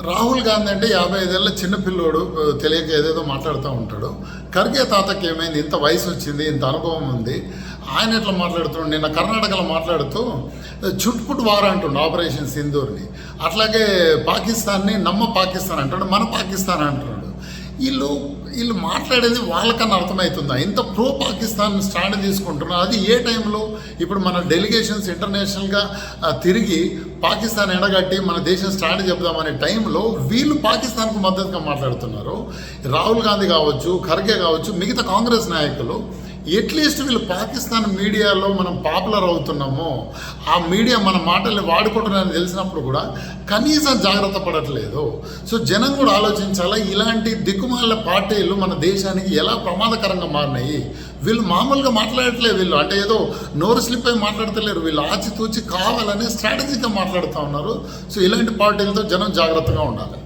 రాహుల్ గాంధీ అంటే 55 ఏళ్ళ చిన్నపిల్లోడు, తెలియక ఏదేదో మాట్లాడుతూ ఉంటాడు. ఖర్గే తాతకి ఏమైంది, ఇంత వయసు వచ్చింది, ఇంత అనుభవం ఉంది, ఆయన ఎట్లా మాట్లాడుతున్నాడు. నిన్న కర్ణాటకలో మాట్లాడుతూ చుట్పుట్ వార్ అంటుండు ఆపరేషన్ సింధూర్ని. అట్లాగే పాకిస్తాన్ని పాకిస్తాన్ అంటాడు, మన పాకిస్తాన్ అంటున్నాడు. వీళ్ళు మాట్లాడేది వాళ్ళకన్నా అర్థమవుతుందా? ఇంత ప్రో పాకిస్తాన్ స్టాండ్ తీసుకుంటున్నారు. అది ఏ టైంలో? ఇప్పుడు మన డెలిగేషన్స్ ఇంటర్నేషనల్గా తిరిగి పాకిస్తాన్ ఎండగట్టి మన దేశం స్టాండ్ చెప్దామనే టైంలో వీళ్ళు పాకిస్తాన్కు మద్దతుగా మాట్లాడుతున్నారు. రాహుల్ గాంధీ కావచ్చు, ఖర్గే కావచ్చు, మిగతా కాంగ్రెస్ నాయకులు అట్లీస్ట్ వీళ్ళు పాకిస్తాన్ మీడియాలో మనం పాపులర్ అవుతున్నామో, ఆ మీడియా మన మాటల్ని వాడుకుంటున్నారని తెలిసినప్పుడు కూడా కనీసం జాగ్రత్త పడట్లేదు. సో జనం కూడా ఆలోచించాలా, ఇలాంటి దిక్కుమాల పార్టీలు మన దేశానికి ఎలా ప్రమాదకరంగా మారినాయి. వీళ్ళు మామూలుగా మాట్లాడట్లేదు, వీళ్ళు అంటే ఏదో నోరు స్లిప్ అయి మాట్లాడతలేరు, వీళ్ళు ఆచితూచి కావాలని స్ట్రాటజీగా మాట్లాడుతూ ఉన్నారు. సో ఇలాంటి పార్టీలతో జనం జాగ్రత్తగా ఉండాలి.